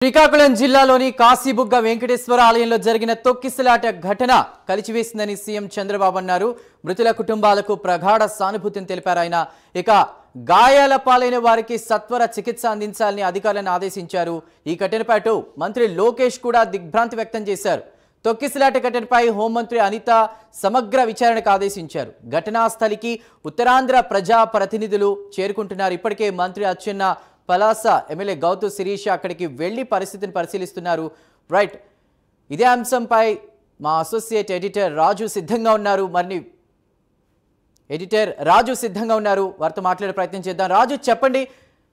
శ్రీకాకుళం జిల్లాలోని కాశీబుగ్గ వెంకటేశ్వర ఆలయంలో జరిగిన తొక్కిసలాట ఘటన కలిచివేసిందని సీఎం చంద్రబాబు అన్నారు. మృతుల కుటుంబాలకు ప్రగాఢ సానుభూతిని తెలిపారు ఆయన. ఇక గాయాల పాలైన వారికి సత్వర చికిత్స అందించాలని అధికారులను ఆదేశించారు. ఈ ఘటనపై మంత్రి లోకేష్ కూడా దిగ్భ్రాంతి వ్యక్తం చేశారు. తొక్కిసలాట ఘటనపై హోంమంత్రి అనిత సమగ్ర విచారణకు ఆదేశించారు. ఘటనా స్థలికి ఉత్తరాంధ్ర ప్రజా ప్రతినిధులు చేరుకుంటున్నారు. ఇప్పటికే మంత్రి అచ్చెన్న పలాస ఎమ్మెల్యే గౌతు శిరీష అక్కడికి వెళ్లి పరిస్థితిని పరిశీలిస్తున్నారు. రైట్, ఇదే అంశంపై మా అసోసియేట్ ఎడిటర్ రాజు సిద్ధంగా ఉన్నారు. వారితో మాట్లాడే ప్రయత్నం చేద్దాం. రాజు, చెప్పండి,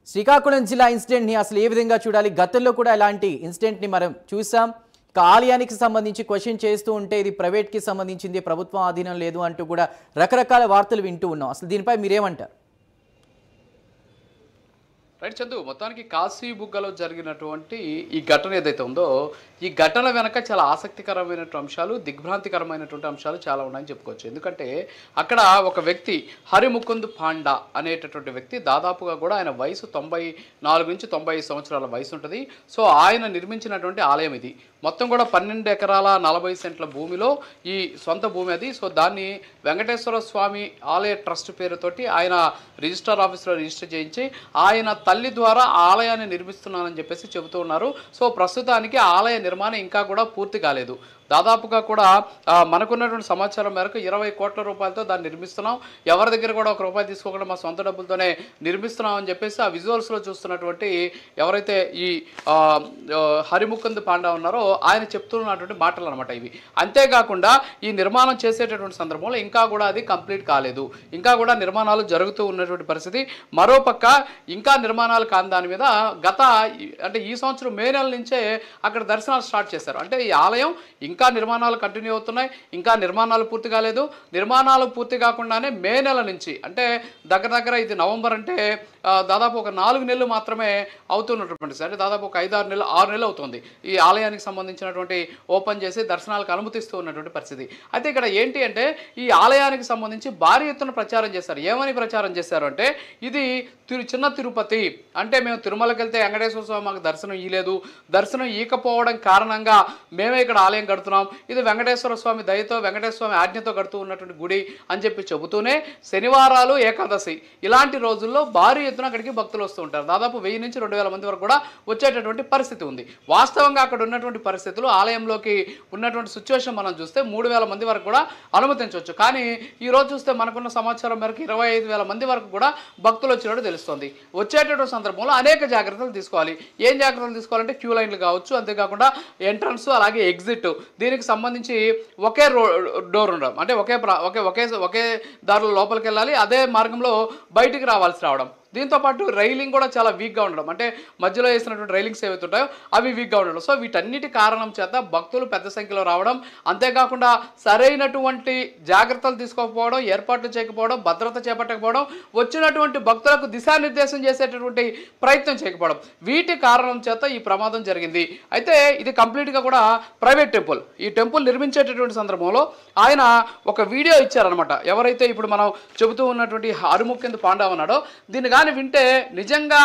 శ్రీకాకుళం జిల్లా ఇన్సిడెంట్ని అసలు ఏ విధంగా చూడాలి? గతంలో కూడా ఇలాంటి ఇన్సిడెంట్ని మనం చూసాం. ఇక ఆలయానికి సంబంధించి క్వశ్చన్ చేస్తూ ఉంటే ఇది ప్రైవేట్కి సంబంధించింది, ప్రభుత్వం ఆధీనం లేదు అంటూ కూడా రకరకాల వార్తలు వింటూ ఉన్నాం. అసలు దీనిపై మీరేమంటారు? రైట్ చందు, మొత్తానికి కాశీబుగ్గలో జరిగినటువంటి ఈ ఘటన ఏదైతే ఉందో, ఈ ఘటన వెనక చాలా ఆసక్తికరమైనటువంటి అంశాలు, దిగ్భ్రాంతికరమైనటువంటి అంశాలు చాలా ఉన్నాయని చెప్పుకోవచ్చు. ఎందుకంటే అక్కడ ఒక వ్యక్తి హరిముకుంద్ పాండా అనేటటువంటి వ్యక్తి, దాదాపుగా కూడా ఆయన వయసు 94 నుంచి 95 సంవత్సరాల వయసు ఉంటుంది. సో ఆయన నిర్మించినటువంటి ఆలయం ఇది. మొత్తం కూడా 12 ఎకరాల 40 సెంట్ల భూమిలో ఈ సొంత భూమి అది. సో దాన్ని వెంకటేశ్వర స్వామి ఆలయ ట్రస్ట్ పేరుతోటి ఆయన రిజిస్టర్ ఆఫీస్లో రిజిస్టర్ చేయించి ఆయన తల్లి ద్వారా ఆలయాన్ని నిర్మిస్తున్నానని చెప్పేసి చెబుతూ ఉన్నారు. సో ప్రస్తుతానికి ఆలయ నిర్మాణం ఇంకా కూడా పూర్తి కాలేదు. దాదాపుగా కూడా మనకున్నటువంటి సమాచారం మేరకు 20 కోట్ల రూపాయలతో దాన్ని నిర్మిస్తున్నాం, ఎవరి దగ్గర కూడా ఒక రూపాయి తీసుకోకుండా మా సొంత డబ్బులతోనే నిర్మిస్తున్నాం అని చెప్పేసి ఆ విజువల్స్లో చూస్తున్నటువంటి ఎవరైతే ఈ హరిముకుంద్ పాండా ఉన్నారో ఆయన చెప్తున్నటువంటి మాటలు అనమాట ఇవి. అంతేకాకుండా ఈ నిర్మాణం చేసేటటువంటి సందర్భంలో ఇంకా కూడా అది కంప్లీట్ కాలేదు, ఇంకా కూడా నిర్మాణాలు జరుగుతూ ఉన్నటువంటి పరిస్థితి. మరోపక్క ఇంకా నిర్మాణాలు కాని దాని మీద అంటే ఈ సంవత్సరం మే నెల నుంచే అక్కడ దర్శనాలు స్టార్ట్ చేశారు. అంటే ఈ ఆలయం ఇంకా నిర్మాణాలు కంటిన్యూ అవుతున్నాయి, ఇంకా నిర్మాణాలు పూర్తి కాలేదు. నిర్మాణాలు పూర్తి కాకుండానే మే నెల నుంచి, అంటే దగ్గర ఇది నవంబర్, అంటే దాదాపు ఒక 4 నెలలు మాత్రమే అవుతున్నటువంటి, అంటే దాదాపు ఒక 6 నెలలు అవుతుంది ఈ ఆలయానికి సంబంధించినటువంటి ఓపెన్ చేసి దర్శనాలకు అనుమతిస్తూ ఉన్నటువంటి పరిస్థితి. అయితే ఇక్కడ ఏంటి అంటే ఈ ఆలయానికి సంబంధించి భారీ ఎత్తున ప్రచారం చేశారు. ఏమని ప్రచారం చేశారు అంటే, ఇది చిన్న తిరుపతి, అంటే మేము తిరుమలకి వెళ్తే వెంకటేశ్వర స్వామి మాకు దర్శనం ఇవ్వలేదు, దర్శనం ఇవ్వకపోవడం కారణంగా మేమే ఇక్కడ ఆలయం కడుతున్నాం, ఇది వెంకటేశ్వర స్వామి దయతో వెంకటేశ్వర స్వామి ఆజ్ఞతో కడుతూ ఉన్నటువంటి గుడి అని చెప్పి చెబుతూనే శనివారాలు, ఏకాదశి ఇలాంటి రోజుల్లో భారీ ఎత్తున అక్కడికి భక్తులు వస్తూ ఉంటారు. దాదాపు 1000 నుంచి 2000 మంది వరకు కూడా వచ్చేటటువంటి పరిస్థితి ఉంది. వాస్తవంగా అక్కడ ఉన్నటువంటి పరిస్థితులు, ఆలయంలోకి ఉన్నటువంటి సిచ్యువేషన్ మనం చూస్తే 3000 మంది వరకు కూడా అనుమతించవచ్చు. కానీ ఈ రోజు చూస్తే మనకున్న సమాచారం మేరకు 25,000 మంది వరకు కూడా భక్తులు వచ్చినట్టు తెలుస్తుంది. వచ్చేటటువంటి సందర్భంలో అనేక జాగ్రత్తలు తీసుకోవాలి. ఏం జాగ్రత్తలు తీసుకోవాలంటే క్యూ లైన్లు కావచ్చు, అంతేకాకుండా ఎంట్రన్స్ అలాగే ఎగ్జిట్, దీనికి సంబంధించి ఒకే డోర్ ఉండడం, అంటే ఒకే దారిలో లోపలికి వెళ్ళాలి, అదే మార్గంలో బయటికి రావడం. దీంతోపాటు రైలింగ్ కూడా చాలా వీక్గా ఉండడం, అంటే మధ్యలో వేసినటువంటి రైలింగ్స్ ఏవైతే ఉంటాయో అవి వీక్గా ఉండడం. సో వీటన్నిటి కారణం చేత భక్తులు పెద్ద సంఖ్యలో రావడం, అంతేకాకుండా సరైనటువంటి జాగ్రత్తలు తీసుకోకపోవడం, ఏర్పాట్లు చేయకపోవడం, భద్రత చేపట్టకపోవడం, వచ్చినటువంటి భక్తులకు దిశానిర్దేశం చేసేటటువంటి ప్రయత్నం చేయకపోవడం, వీటి కారణం చేత ఈ ప్రమాదం జరిగింది. అయితే ఇది కంప్లీట్గా కూడా ప్రైవేట్ టెంపుల్. ఈ టెంపుల్ నిర్మించేటటువంటి సందర్భంలో ఆయన ఒక వీడియో ఇచ్చారనమాట. ఎవరైతే ఇప్పుడు మనం చెబుతూ ఉన్నటువంటి హరిముకుంద్ పాండా ఉన్నాడో, దీన్ని కానీ వింటే నిజంగా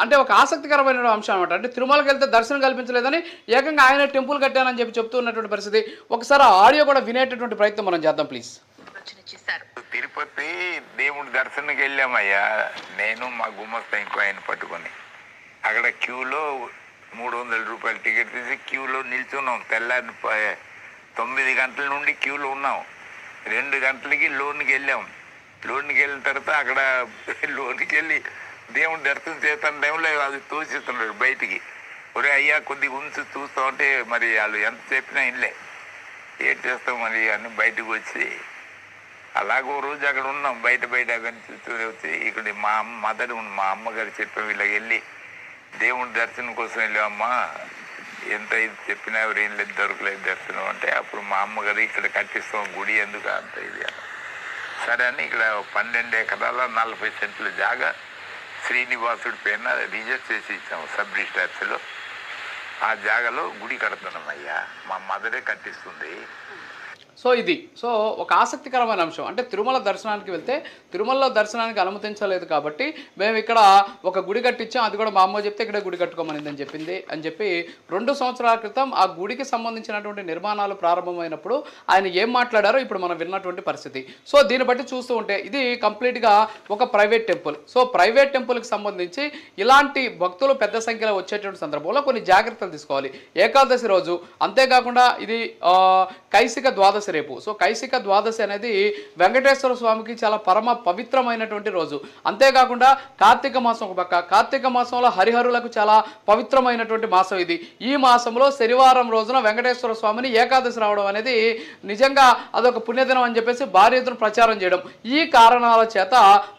అంటే ఒక ఆసక్తికరమైన అంశం అనమాట. అంటే తిరుమలకి వెళ్తే దర్శనం కల్పించలేదని ఏకంగా ఆయన టెంపుల్ కట్టానని చెప్పి చెప్తూ ఉన్నటువంటి పరిస్థితి. ఒకసారి ఆడియో కూడా వినేటటువంటి ప్రయత్నం మనం చేద్దాం ప్లీజ్. తిరుపతి దేవుడి దర్శనంకి వెళ్ళామయ్యా, నేను మా గుమస్తా ఇంకో ఆయన పట్టుకొని అక్కడ క్యూలో 300 రూపాయలు టికెట్ తీసి క్యూలో నిల్చున్నాం. తెల్లారి 9 గంటల నుండి క్యూలో ఉన్నాం. 2 గంటలకి లోనికి వెళ్ళాం. లోనికి వెళ్ళిన తర్వాత అక్కడ లోనికి వెళ్ళి దేవుని దర్శనం చేస్తున్న టైంలో అది తోసిస్తున్నాడు బయటికి. ఒరే అయ్యా కొద్దిగా ఉంచి చూస్తూ ఉంటే మరి వాళ్ళు ఎంత చెప్పినా ఇల్లే, ఏం చేస్తాం మరి అని బయటకు వచ్చి అలాగో రోజు అక్కడ ఉన్నాం. బయట అవన్నీ చూస్తూ వచ్చి ఇక్కడ మా అమ్మగారు చెప్పాం, వీళ్ళకి వెళ్ళి దేవుని దర్శనం కోసం వెళ్ళామమ్మా, ఎంత ఇది చెప్పినా ఎవరేం లేదు, దొరకలేదు దర్శనం అంటే, అప్పుడు మా అమ్మగారు ఇక్కడ కట్టిస్తాం గుడి ఎందుకు అంత ఇది అని. సరే అని ఇక్కడ 12 ఎకరాల 40 సెంట్ల జాగా శ్రీనివాసుడి పైన రిజిస్టర్ చేసి ఇచ్చాము సబ్ రిజిస్టర్స్లో. ఆ జాగాలో గుడి కడుతున్నాం అయ్యా, మా మదరే కట్టిస్తుంది. సో ఇది ఒక ఆసక్తికరమైన అంశం. అంటే తిరుమల దర్శనానికి వెళ్తే తిరుమలలో దర్శనానికి అనుమతించలేదు కాబట్టి మేము ఇక్కడ ఒక గుడి కట్టించాం, అది కూడా మా అమ్మ చెప్తే ఇక్కడే గుడి కట్టుకోమనింది అని చెప్పి 2 సంవత్సరాల క్రితం ఆ గుడికి సంబంధించినటువంటి నిర్మాణాలు ప్రారంభమైనప్పుడు ఆయన ఏం మాట్లాడారో ఇప్పుడు మనం విన్నటువంటి పరిస్థితి. సో దీన్ని బట్టి చూస్తూ ఉంటే ఇది కంప్లీట్గా ఒక ప్రైవేట్ టెంపుల్. సో ప్రైవేట్ టెంపుల్కి సంబంధించి ఇలాంటి భక్తులు పెద్ద సంఖ్యలో వచ్చేటువంటి సందర్భంలో కొన్ని జాగ్రత్తలు తీసుకోవాలి. ఏకాదశి రోజు, అంతేకాకుండా ఇది కైసిక ద్వాదశి రేపు. సో కైసిక ద్వాదశి అనేది వెంకటేశ్వర స్వామికి చాలా పరమ పవిత్రమైనటువంటి రోజు. అంతేకాకుండా కార్తీక మాసం ఒక పక్క, కార్తీక మాసంలో హరిహరులకు చాలా పవిత్రమైనటువంటి మాసం ఇది. ఈ మాసంలో శనివారం రోజున వెంకటేశ్వర స్వామిని ఏకాదశి రావడం అనేది నిజంగా అదొక పుణ్యదినం అని చెప్పేసి భారీ ఎత్తున ప్రచారం చేయడం. ఈ కారణాల చేత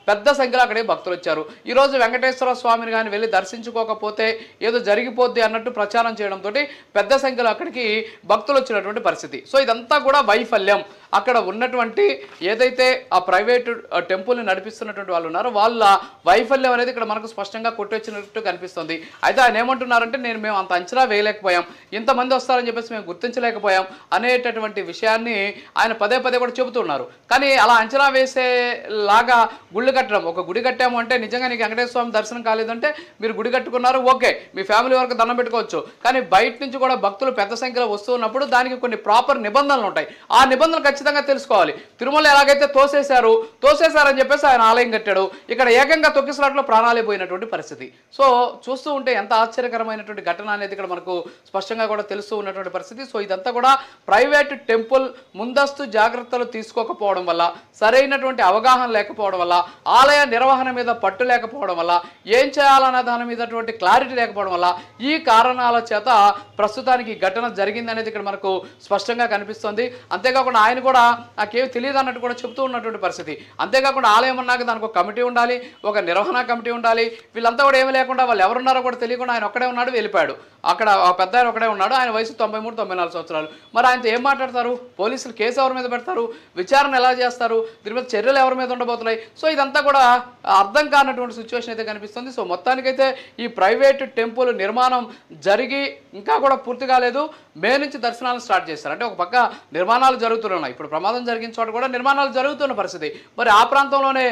పెద్ద సంఖ్యలో అక్కడే భక్తులు వచ్చారు. ఈరోజు వెంకటేశ్వర స్వామిని కానీ వెళ్ళి దర్శించుకోకపోతే ఏదో జరిగిపోద్ది అన్నట్టు ప్రచారం చేయడంతో పెద్ద సంఖ్యలో అక్కడికి భక్తులు వచ్చినటువంటి పరిస్థితి. సో ఇదంతా కూడా వైఫల్యం. అక్కడ ఉన్నటువంటి ఏదైతే ఆ ప్రైవేటు టెంపుల్ని నడిపిస్తున్నటువంటి వాళ్ళు ఉన్నారో వాళ్ళ వైఫల్యం అనేది ఇక్కడ మనకు స్పష్టంగా కొట్టొచ్చినట్టు కనిపిస్తుంది. అయితే ఆయన ఏమంటున్నారంటే మేము అంత అంచనా వేయలేకపోయాం, ఇంతమంది వస్తారని చెప్పేసి మేము గుర్తించలేకపోయాం అనేటటువంటి విషయాన్ని ఆయన పదే కూడా చెబుతున్నారు. కానీ అలా అంచనా వేసేలాగా గుళ్ళు కట్టడం, ఒక గుడి కట్టాము అంటే నిజంగా నీకు వెంకటేశ్వర స్వామి దర్శనం కాలేదంటే మీరు గుడి కట్టుకున్నారు, ఓకే, మీ ఫ్యామిలీ వరకు దండం పెట్టుకోవచ్చు. కానీ బయట నుంచి కూడా భక్తులు పెద్ద సంఖ్యలో వస్తున్నప్పుడు దానికి కొన్ని ప్రాపర్ నిబంధనలు ఉంటాయి. ఆ నిబంధనలు ఖచ్చితంగా తెలుసుకోవాలి. తిరుమల ఎలాగైతే తోసేశారని చెప్పేసి ఆయన ఆలయం కట్టాడు, ఇక్కడ ఏకంగా తొక్కిసలాట్లో ప్రాణాలే పోయినటువంటి పరిస్థితి. సో చూస్తూ ఉంటే ఎంత ఆశ్చర్యకరమైనటువంటి ఘటన అనేది ఇక్కడ మనకు స్పష్టంగా కూడా తెలుస్తూ ఉన్నటువంటి పరిస్థితి. సో ఇదంతా కూడా ప్రైవేట్ టెంపుల్ ముందస్తు జాగ్రత్తలు తీసుకోకపోవడం వల్ల, సరైనటువంటి అవగాహన లేకపోవడం వల్ల, ఆలయ నిర్వహణ మీద పట్టు లేకపోవడం వల్ల, ఏం చేయాలన్న దాని మీద క్లారిటీ లేకపోవడం వల్ల ఈ కారణాల చేత ప్రస్తుతానికి ఘటన జరిగింది అనేది ఇక్కడ మనకు స్పష్టంగా కనిపిస్తుంది. అంతేకాకుండా ఆయన కూడా నాకేమి తెలియదు అన్నట్టు కూడా చెప్తూ ఉన్నటువంటి పరిస్థితి. అంతేకాకుండా ఆలయం అన్నాక దానికి ఒక కమిటీ ఉండాలి, ఒక నిర్వహణ కమిటీ ఉండాలి. వీళ్ళంతా కూడా ఏమీ లేకుండా వాళ్ళు ఎవరున్నారో కూడా తెలియకుండా ఆయన ఒక్కడే ఉన్నాడు, వెళ్ళిపోయాడు. అక్కడ ఆ పెద్ద ఆయన ఒకడే ఉన్నాడు, ఆయన వయసు 93-94 సంవత్సరాలు. మరి ఆయనతో ఏం మాట్లాడతారు? పోలీసులు కేసు ఎవరి మీద పెడతారు? విచారణ ఎలా చేస్తారు? దీని మీద చర్యలు ఎవరి మీద ఉండబోతున్నాయి? సో ఇదంతా కూడా అర్థం కానటువంటి సిచ్యువేషన్ అయితే కనిపిస్తుంది. సో మొత్తానికైతే ఈ ప్రైవేటు టెంపుల్ నిర్మాణం జరిగి ఇంకా కూడా పూర్తి కాలేదు. మే నుంచి దర్శనాలు స్టార్ట్ చేస్తారు. అంటే ఒక పక్క నిర్మాణాలు జరుగుతున్నాయి, ఇప్పుడు ప్రమాదం జరిగిన చోట కూడా నిర్మాణాలు జరుగుతున్న పరిస్థితి. మరి ఆ ప్రాంతంలోనే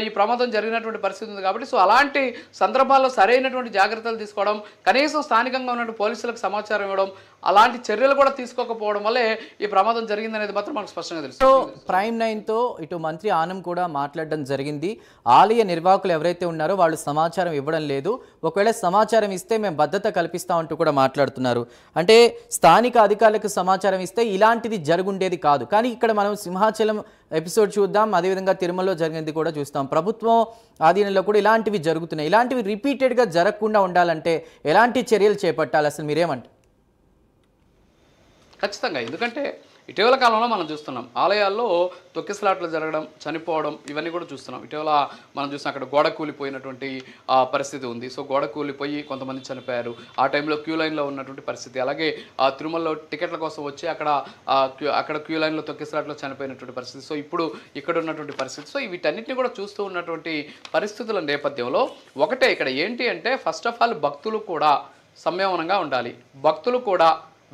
ఈ ప్రమాదం జరిగినటువంటి పరిస్థితి ఉంది కాబట్టి సో అలాంటి సందర్భాల్లో సరైనటువంటి జాగ్రత్తలు తీసుకోవడం, కనీసం స్థానికంగా ఉన్నటువంటి పోలీసులకు సమాచారం ఇవ్వడం, అలాంటి చర్యలు కూడా తీసుకోకపోవడం వల్లే ఈ ప్రమాదం జరిగిందనేది మాత్రం మనకు స్పష్టంగా తెలుసు. సో ప్రైమ్ 9తో ఇటు మంత్రి ఆనం కూడా మాట్లాడడం జరిగింది. ఆలయ నిర్వాహకులు ఎవరైతే ఉన్నారో వాళ్ళు సమాచారం ఇవ్వడం లేదు, ఒకవేళ సమాచారం ఇస్తే మేము భద్రత కల్పిస్తామంటూ కూడా మాట్లాడుతున్నారు. అంటే స్థానిక అధికారులకు సమాచారం ఇస్తే ఇలాంటిది జరుగుండేది కాదు. కానీ ఇక్కడ మనం సింహాచలం ఎపిసోడ్ చూద్దాం, అదేవిధంగా తిరుమలలో జరిగింది కూడా చూస్తాం. ప్రభుత్వం ఆధీనంలో కూడా ఇలాంటివి జరుగుతున్నాయి. ఇలాంటివి రిపీటెడ్గా జరగకుండా ఉండాలంటే ఎలాంటి చర్యలు చేపట్టాలి? అసలు మీరేమంటారు? ఖచ్చితంగా, ఎందుకంటే ఇటీవల కాలంలో మనం చూస్తున్నాం ఆలయాల్లో తొక్కిసలాట్లు జరగడం, చనిపోవడం, ఇవన్నీ కూడా చూస్తున్నాం. ఇటీవల మనం చూసిన అక్కడ గోడ కూలిపోయినటువంటి పరిస్థితి ఉంది. సో గోడ కూలిపోయి కొంతమంది చనిపోయారు. ఆ టైంలో క్యూ లైన్లో ఉన్నటువంటి పరిస్థితి. అలాగే తిరుమలలో టికెట్ల కోసం వచ్చి అక్కడ క్యూ లైన్లో తొక్కిసలాట్లో చనిపోయినటువంటి పరిస్థితి. సో ఇప్పుడు ఇక్కడ ఉన్నటువంటి పరిస్థితి. సో వీటన్నిటిని కూడా చూస్తూ ఉన్నటువంటి పరిస్థితుల నేపథ్యంలో ఒకటే ఇక్కడ ఏంటి అంటే, ఫస్ట్ ఆఫ్ ఆల్ భక్తులు కూడా సంయమనంగా ఉండాలి. భక్తులు కూడా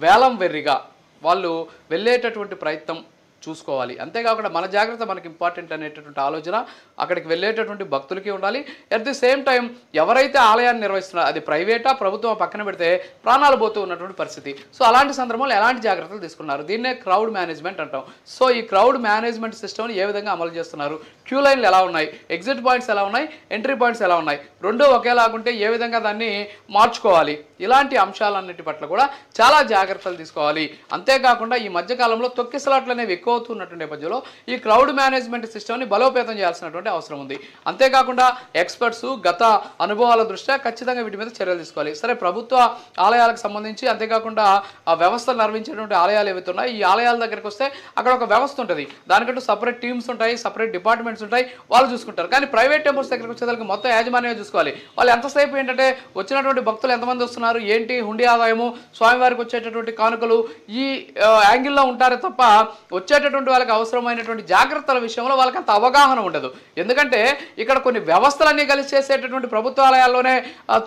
వేలం వెర్రిగా వాళ్ళు వెళ్ళేటటువంటి ప్రయత్నం చూసుకోవాలి. అంతేకాకుండా మన జాగ్రత్త మనకి ఇంపార్టెంట్ అనేటటువంటి ఆలోచన అక్కడికి వెళ్ళేటటువంటి భక్తులకి ఉండాలి. అట్ ది సేమ్ టైం ఎవరైతే ఆలయాన్ని నిర్వహిస్తున్నారో అది ప్రైవేటా ప్రభుత్వం పక్కన పెడితే ప్రాణాలు పోతూ ఉన్నటువంటి పరిస్థితి. సో అలాంటి సందర్భంలో ఎలాంటి జాగ్రత్తలు తీసుకున్నారు? దీన్నే క్రౌడ్ మేనేజ్మెంట్ అంటాం. సో ఈ క్రౌడ్ మేనేజ్మెంట్ సిస్టమ్ని ఏ విధంగా అమలు చేస్తున్నారు? క్యూ లైన్లు ఎలా ఉన్నాయి? ఎగ్జిట్ పాయింట్స్ ఎలా ఉన్నాయి? ఎంట్రీ పాయింట్స్ ఎలా ఉన్నాయి? రెండూ ఒకేలాగుంటే ఏ విధంగా దాన్ని మార్చుకోవాలి? ఇలాంటి అంశాలన్నిటి పట్ల కూడా చాలా జాగ్రత్తలు తీసుకోవాలి. అంతేకాకుండా ఈ మధ్యకాలంలో తొక్కిసలాట్లు అనేవి ఎక్కువ అవుతున్నటువంటి నేపథ్యంలో ఈ క్రౌడ్ మేనేజ్మెంట్ సిస్టమ్ని బలోపేతం చేయాల్సినటువంటి అవసరం ఉంది. అంతేకాకుండా ఎక్స్పర్ట్స్ గత అనుభవాల దృష్ట్యా ఖచ్చితంగా వీటి మీద చర్యలు తీసుకోవాలి. సరే, ప్రభుత్వ ఆలయాలకు సంబంధించి అంతేకాకుండా ఆ వ్యవస్థలు నిర్వహించేటువంటి ఆలయాలు ఏవైతే ఉన్నాయో ఈ ఆలయాల దగ్గరికి వస్తే అక్కడ ఒక వ్యవస్థ ఉంటుంది, దానికంటూ సపరేట్ టీమ్స్ ఉంటాయి, సపరేట్ డిపార్ట్మెంట్స్ ఉంటాయి, వాళ్ళు చూసుకుంటారు. కానీ ప్రైవేట్ టెంపుల్స్ దగ్గరికి వచ్చేదానికి మొత్తం యాజమాన్యమే చూసుకోవాలి. వాళ్ళు ఎంతసేపు ఏంటంటే వచ్చినటువంటి భక్తులు ఎంతమంది వస్తున్నారు, చేస్తున్నారు, ఏంటి హుండీ ఆదాయము, స్వామివారికి వచ్చేటటువంటి కానుకలు ఈ యాంగిల్లో ఉంటారే తప్ప వచ్చేటటువంటి వాళ్ళకి అవసరమైనటువంటి జాగ్రత్తల విషయంలో వాళ్ళకి అంత అవగాహన ఉండదు. ఎందుకంటే ఇక్కడ కొన్ని వ్యవస్థలన్నీ కలిసి చేసేటటువంటి ప్రభుత్వాలయాల్లోనే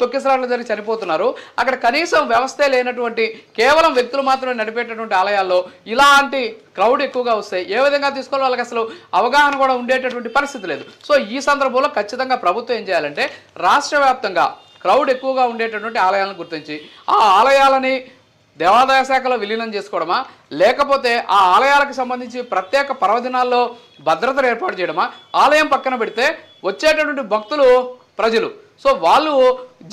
తొక్కిసలాట్లు జరిగి చనిపోతున్నారు. అక్కడ కనీసం వ్యవస్థే లేనటువంటి కేవలం వ్యక్తులు మాత్రమే నడిపేటటువంటి ఆలయాల్లో ఇలాంటి క్రౌడ్ ఎక్కువగా వస్తాయి. ఏ విధంగా తీసుకోవాలో వాళ్ళకి అసలు అవగాహన కూడా ఉండేటటువంటి పరిస్థితి లేదు. సో ఈ సందర్భంలో ఖచ్చితంగా ప్రభుత్వం ఏం చేయాలంటే రాష్ట్ర వ్యాప్తంగా క్రౌడ్ ఎక్కువగా ఉండేటటువంటి ఆలయాలను గుర్తించి ఆ ఆలయాలని దేవాదాయ శాఖలో విలీనం చేసుకోవడమా, లేకపోతే ఆ ఆలయాలకు సంబంధించి ప్రత్యేక పర్వదినాల్లో భద్రతను ఏర్పాటు చేయడమా, ఆలయం పక్కన పెడితే వచ్చేటటువంటి భక్తులు ప్రజలు, సో వాళ్ళు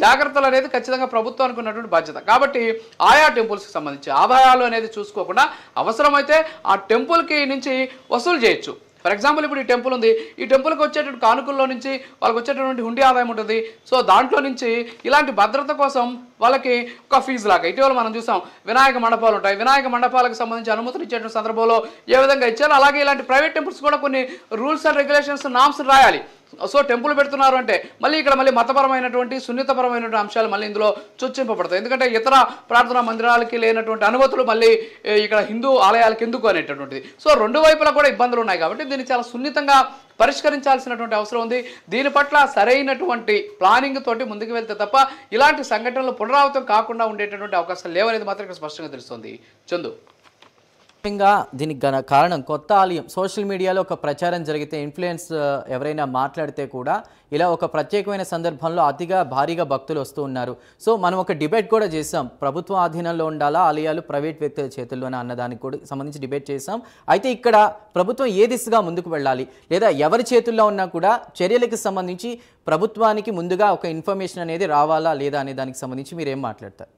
జాగ్రత్తలు అనేది ఖచ్చితంగా ప్రభుత్వానికి ఉన్నటువంటి బాధ్యత. కాబట్టి ఆయా టెంపుల్స్కి సంబంధించి ఆదాయాలు అనేది చూసుకోకుండా అవసరమైతే ఆ టెంపుల్కి నుంచి వసూలు చేయొచ్చు. ఫర్ ఎగ్జాంపుల్ ఇప్పుడు ఈ టెంపుల్ ఉంది, ఈ టెంపుల్కి వచ్చేటువంటి కానుకల్లో నుంచి వాళ్ళకి వచ్చేటటువంటి హుండీ ఆదాయం ఉంటుంది. సో దాంట్లో నుంచి ఇలాంటి భద్రత కోసం వాళ్ళకి ఒక ఫీజు లాగా ఇటీవల మనం చూసాం, వినాయక మండపాలు ఉంటాయి, వినాయక మండపాలకు సంబంధించి అనుమతులు ఇచ్చేటువంటి సందర్భంలో ఏ విధంగా ఇచ్చారో అలాగే ఇలాంటి ప్రైవేట్ టెంపుల్స్ కూడా కొన్ని రూల్స్ అండ్ రెగ్యులేషన్స్ నామ్స్ రాయాలి. సో టెంపుల్ పెడుతున్నారు అంటే ఇక్కడ మళ్ళీ మతపరమైనటువంటి సున్నితపరమైనటువంటి అంశాలు మళ్ళీ ఇందులో చొచ్చింపబడతాయి. ఎందుకంటే ఇతర ప్రార్థనా మందిరాలకి లేనటువంటి అనుమతులు మళ్ళీ ఇక్కడ హిందూ ఆలయాలకు ఎందుకు అనేటటువంటిది. సో రెండు వైపులా కూడా ఇబ్బందులు ఉన్నాయి కాబట్టి దీన్ని చాలా సున్నితంగా పరిష్కరించాల్సినటువంటి అవసరం ఉంది. దీని పట్ల సరైనటువంటి ప్లానింగ్ తోటి ముందుకు వెళ్తే తప్ప ఇలాంటి సంఘటనలు పునరావృతం కాకుండా ఉండేటటువంటి అవకాశాలు లేవనేది మాత్రం ఇక్కడ స్పష్టంగా తెలుస్తుంది. చందు, ముఖ్యంగా దీనికి కారణం కొత్త ఆలయం సోషల్ మీడియాలో ఒక ప్రచారం జరిగితే ఇన్ఫ్లుయెన్స్ ఎవరైనా మాట్లాడితే కూడా ఇలా ఒక ప్రత్యేకమైన సందర్భంలో అతిగా భారీగా భక్తులు వస్తూ ఉన్నారు. సో మనం ఒక డిబేట్ కూడా చేసాం, ప్రభుత్వ ఆధీనంలో ఉండాలా ఆలయాలు ప్రైవేట్ వ్యక్తుల చేతుల్లోనే అన్నదానికి కూడా సంబంధించి డిబేట్ చేసాం. అయితే ఇక్కడ ప్రభుత్వం ఏ దిశగా ముందుకు వెళ్ళాలి, లేదా ఎవరి చేతుల్లో ఉన్నా కూడా చర్యలకు సంబంధించి ప్రభుత్వానికి ముందుగా ఒక ఇన్ఫర్మేషన్ అనేది రావాలా లేదా అనే దానికి సంబంధించి మీరు ఏం మాట్లాడతారు?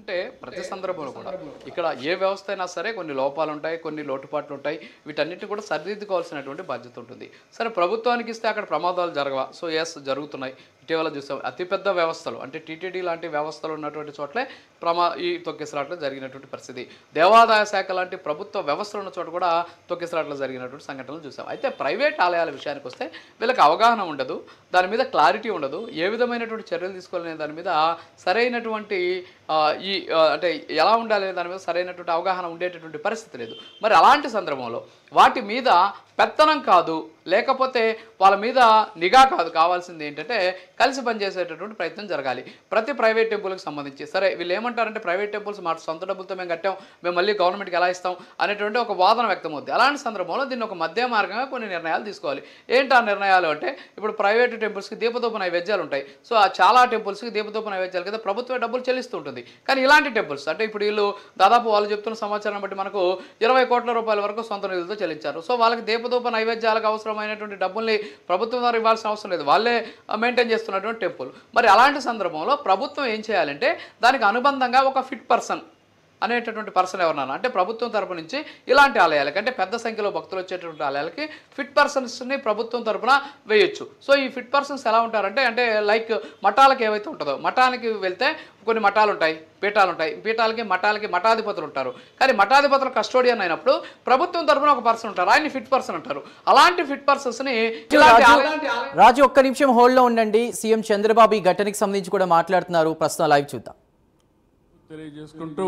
అంటే ప్రతి సందర్భంలో కూడా ఇక్కడ ఏ వ్యవస్థ అయినా సరే కొన్ని లోపాలు ఉంటాయి, కొన్ని లోటుపాట్లు ఉంటాయి. వీటన్నిటి కూడా సరిదిద్దుకోవాల్సినటువంటి బాధ్యత ఉంటుంది. సరే ప్రభుత్వానికి ఇస్తే అక్కడ ప్రమాదాలు జరగవా? సో ఎస్, జరుగుతున్నాయి. ఇటీవల చూసాం అతిపెద్ద వ్యవస్థలు అంటే టీటీడీ లాంటి వ్యవస్థలు ఉన్నటువంటి చోట్లే ఈ తొక్కిసలాట్లు జరిగినటువంటి పరిస్థితి. దేవాదాయ శాఖ లాంటి ప్రభుత్వ వ్యవస్థలు ఉన్న చోట కూడా తొక్కిసలాట్లు జరిగినటువంటి సంఘటనలు చూసాం. అయితే ప్రైవేట్ ఆలయాల విషయానికి వస్తే వీళ్ళకి అవగాహన ఉండదు, దాని మీద క్లారిటీ ఉండదు, ఏ విధమైనటువంటి చర్యలు తీసుకోవాలనే దాని మీద సరైనటువంటి అంటే ఎలా ఉండాలనే దాని మీద సరైనటువంటి అవగాహన ఉండేటటువంటి పరిస్థితి లేదు. మరి అలాంటి సందర్భంలో వాటి మీద పెత్తనం కాదు, లేకపోతే వాళ్ళ మీద నిఘా కాదు, కావాల్సింది ఏంటంటే కలిసి పనిచేసేటటువంటి ప్రయత్నం జరగాలి. ప్రతి ప్రైవేట్ టెంపుల్కి సంబంధించి సరే వీళ్ళు ఏమంటారంటే ప్రైవేట్ టెంపుల్స్ మా సొంత డబ్బులతో మేము కట్టాం, మేము మళ్ళీ గవర్నమెంట్కి ఎలా ఇస్తాం అనేటువంటి ఒక వాదన వ్యక్తమవుద్ది. అలాంటి సందర్భంలో దీన్ని ఒక మధ్య మార్గంగా కొన్ని నిర్ణయాలు తీసుకోవాలి. ఏంటి ఆ నిర్ణయాలు అంటే ఇప్పుడు ప్రైవేట్ టెంపుల్స్కి దీపదూప నైవేద్యాలు ఉంటాయి. సో ఆ చాలా టెంపుల్స్కి దీపదూప నైవేద్యాలు కదా ప్రభుత్వం డబ్బులు చెల్లిస్తూ ఉంటుంది. కానీ ఇలాంటి టెంపుల్స్ అంటే ఇప్పుడు వీళ్ళు దాదాపు వాళ్ళు చెప్తున్న సమాచారం బట్టి మనకు 20 కోట్ల రూపాయల వరకు సొంత నిధులతో చెల్లించారు. సో వాళ్ళకి దీపదూప నైవేద్యాలకు అవసరమైనటువంటి డబ్బుల్ని ప్రభుత్వం ద్వారా ఇవ్వాల్సిన అవసరం లేదు, వాళ్ళే మెయింటైన్ చేస్తున్నటువంటి టెంపుల్. మరి అలాంటి సందర్భంలో ప్రభుత్వం ఏం చేయాలంటే దానికి అనుబంధంగా ఒక ఫిట్ పర్సన్ అనేటటువంటి పర్సన్ ఎవరన్నా అంటే ప్రభుత్వం తరపు నుంచి ఇలాంటి ఆలయాలకి అంటే పెద్ద సంఖ్యలో భక్తులు వచ్చేటటువంటి ఆలయాలకి ఫిట్ పర్సన్స్ని ప్రభుత్వం తరపున వేయొచ్చు. సో ఈ ఫిట్ పర్సన్స్ ఎలా ఉంటారంటే అంటే లైక్ మఠాలకు ఏవైతే ఉంటుందో, మఠానికి వెళ్తే కొన్ని మఠాలు ఉంటాయి, పీఠాలు ఉంటాయి, మఠాలకి మఠాధిపతులు ఉంటారు. కానీ మఠాధిపతులు కస్టోడియన్ అయినప్పుడు ప్రభుత్వం తరపున ఒక పర్సన్ ఉంటారు, ఆయన్ని ఫిట్ పర్సన్ అంటారు. అలాంటి ఫిట్ పర్సన్స్ని రాజు ఒక్క నిమిషం హోల్డ్లో ఉండండి. సీఎం చంద్రబాబు ఈ ఘటనకి సంబంధించి కూడా మాట్లాడుతున్నారు, ప్రస్తుతం లైవ్ చూద్దాం. తెలియజేసుకుంటూ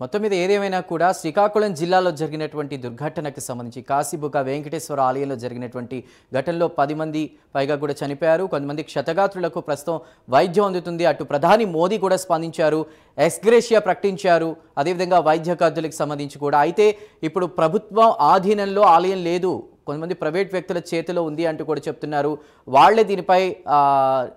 మొత్తం మీద ఏదేమైనా కూడా శ్రీకాకుళం జిల్లాలో జరిగినటువంటి దుర్ఘటనకు సంబంధించి కాశీబుగ్గ వెంకటేశ్వర ఆలయంలో జరిగినటువంటి ఘటనలో 10 మంది పైగా కూడా చనిపోయారు. కొంతమంది క్షతగాత్రులకు ప్రస్తుతం వైద్యం అందుతుంది. అటు ప్రధాని మోదీ కూడా స్పందించారు, ఎక్స్గ్రేషియా ప్రకటించారు, అదేవిధంగా వైద్య ఖర్చులకు సంబంధించి కూడా. అయితే ఇప్పుడు ప్రభుత్వం ఆధీనంలో ఆలయం లేదు, కొంతమంది ప్రైవేట్ వ్యక్తుల చేతిలో ఉంది అంటూ కూడా చెప్తున్నారు. వాళ్లే దీనిపై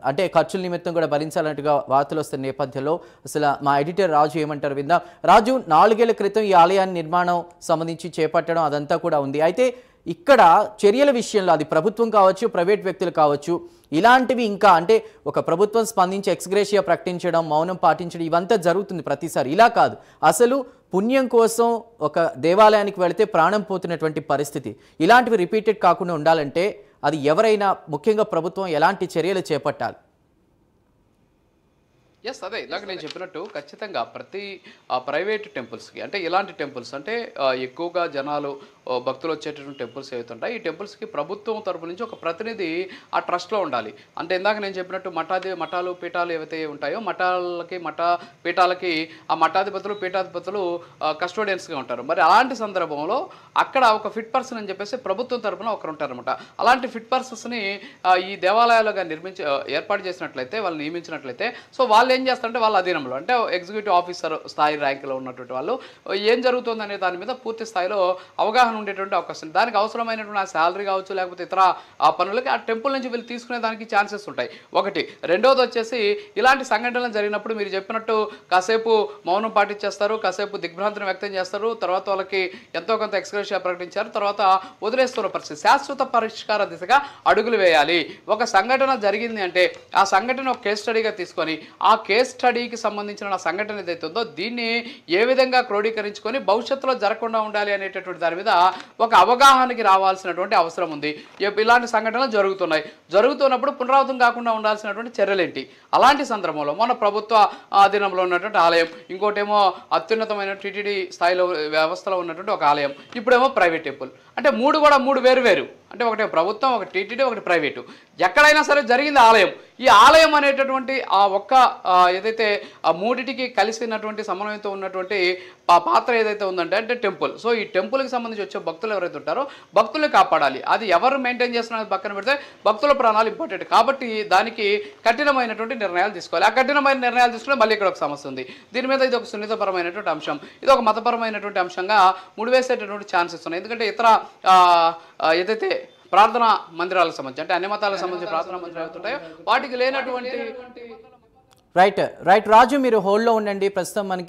అంటే ఖర్చుల నిమిత్తం కూడా భరించాలన్నట్టుగా వార్తలు వస్తున్న నేపథ్యంలో అసలు మా ఎడిటర్ రాజు ఏమంటారు విందాం. రాజు, 4 ఏళ్ల క్రితం ఈ ఆలయాన్ని నిర్మాణం సంబంధించి చేపట్టడం అదంతా కూడా ఉంది. అయితే ఇక్కడ చర్యల విషయంలో అది ప్రభుత్వం కావచ్చు, ప్రైవేట్ వ్యక్తులు కావచ్చు, ఇలాంటివి ఇంకా అంటే ఒక ప్రభుత్వం స్పందించి ఎక్స్గ్రేషియా ప్రకటించడం, మౌనం పాటించడం ఇవంతా జరుగుతుంది ప్రతిసారి. ఇలా కాదు, అసలు పుణ్యం కోసం ఒక దేవాలయానికి వెళితే ప్రాణం పోతున్నటువంటి పరిస్థితి. ఇలాంటివి రిపీటెడ్ కాకుండా ఉండాలంటే అది ఎవరైనా ముఖ్యంగా ప్రభుత్వం ఎలాంటి చర్యలు చేపట్టాలి? ఎస్, అదే ఇందాక నేను చెప్పినట్టు ఖచ్చితంగా ప్రతి ప్రైవేట్ టెంపుల్స్కి అంటే ఇలాంటి టెంపుల్స్ అంటే ఎక్కువగా జనాలు భక్తులు వచ్చేటటువంటి టెంపుల్స్ ఏవైతుంటాయి ఈ టెంపుల్స్కి ప్రభుత్వం తరపు నుంచి ఒక ప్రతినిధి ఆ ట్రస్ట్లో ఉండాలి. అంటే ఇందాక నేను చెప్పినట్టు మఠాలు పీఠాలు ఏవైతే ఉంటాయో పీఠాలకి ఆ మఠాధిపతులు పీఠాధిపతులు కస్టోడియన్స్గా ఉంటారు. మరి అలాంటి సందర్భంలో అక్కడ ఒక ఫిట్ పర్సన్ అని చెప్పేసి ప్రభుత్వం తరపున ఒకరు ఉంటారనమాట. అలాంటి ఫిట్ పర్సన్స్ని ఈ దేవాలయాలుగా ఏర్పాటు చేసినట్లయితే వాళ్ళు నియమించినట్లయితే సో వాళ్ళు ఏం చేస్తారంటే వాళ్ళ అధీనంలో అంటే ఎగ్జిక్యూటివ్ ఆఫీసర్ స్థాయి ర్యాంకులో ఉన్నటువంటి వాళ్ళు ఏం జరుగుతుంది అనే దాని మీద పూర్తి స్థాయిలో అవగాహన ఉండేటువంటి అవకాశం. దానికి అవసరమైనటువంటి ఆ శాలరీ కావచ్చు లేకపోతే ఇతర ఆ పనులకి ఆ టెంపుల్ నుంచి వీళ్ళు తీసుకునే దానికి ఛాన్సెస్ ఉంటాయి. ఒకటి. రెండవది వచ్చేసి ఇలాంటి సంఘటనలు జరిగినప్పుడు మీరు చెప్పినట్టు కాసేపు మౌనం పాటించేస్తారు, కాసేపు దిగ్భ్రాంతిని వ్యక్తం చేస్తారు, తర్వాత వాళ్ళకి ఎంతో కొంత ఎక్స్గ్రేషియా ప్రకటించారు, తర్వాత వదిలేస్తున్న పరిస్థితి. శాశ్వత పరిష్కార దిశగా అడుగులు వేయాలి. ఒక సంఘటన జరిగింది అంటే ఆ సంఘటన ఒక కేస్ స్టడీగా తీసుకొని ఆ కేస్ స్టడీకి సంబంధించిన సంఘటన ఏదైతే ఉందో దీన్ని ఏ విధంగా క్రోడీకరించుకొని భవిష్యత్తులో జరగకుండా ఉండాలి అనేటటువంటి దాని మీద ఒక అవగాహనకి రావాల్సినటువంటి అవసరం ఉంది. ఇలాంటి సంఘటనలు జరుగుతున్నప్పుడు పునరావృతం కాకుండా ఉండాల్సినటువంటి చర్యలేంటి? అలాంటి సందర్భంలో మన ప్రభుత్వ అధీనంలో ఉన్నటువంటి ఆలయం, ఇంకోటేమో అత్యున్నతమైన టీటీడీ స్థాయిలో వ్యవస్థలో ఉన్నటువంటి ఒక ఆలయం, ఇప్పుడేమో ప్రైవేట్ టెంపుల్. అంటే మూడు వేరు అంటే ఒకటే ప్రభుత్వం, ఒకటి టీటీడీ, ఒకటి ప్రైవేటు. ఎక్కడైనా సరే జరిగింది ఆలయం. ఈ ఆలయం అనేటటువంటి ఆ ఒక్క ఏదైతే ఆ మూడిటికి కలిసినటువంటి సమన్వయంతో ఉన్నటువంటి ఆ పాత్ర ఏదైతే ఉందంటే అంటే టెంపుల్. సో ఈ టెంపుల్కి సంబంధించి వచ్చే భక్తులు ఎవరైతే ఉంటారో భక్తులు కాపాడాలి. అది ఎవరు మెయింటైన్ చేస్తున్నది పక్కన పెడితే భక్తుల ప్రాణాలు ఇంపార్టెంట్. కాబట్టి దానికి కఠినమైనటువంటి నిర్ణయాలు తీసుకోవాలి. ఆ కఠినమైన నిర్ణయాలు తీసుకుంటే మళ్ళీ ఇక్కడ ఒక సమస్య ఉంది. దీని మీద ఇది ఒక సున్నితపరమైనటువంటి అంశం, ఇది ఒక మతపరమైనటువంటి అంశంగా ముడివేసేటటువంటి ఛాన్సెస్ ఉన్నాయి. ఎందుకంటే ఇతర ఏదైతే ప్రార్థనా మందిరాలకు సంబంధించి అంటే అన్ని మతాలకు సంబంధించి ప్రార్థనా మందిరాలు అవుతుంటాయో వాటికి లేనటువంటి రైట్ రాజు, మీరు హోల్డ్లో ఉండండి. ప్రస్తుతం మనకి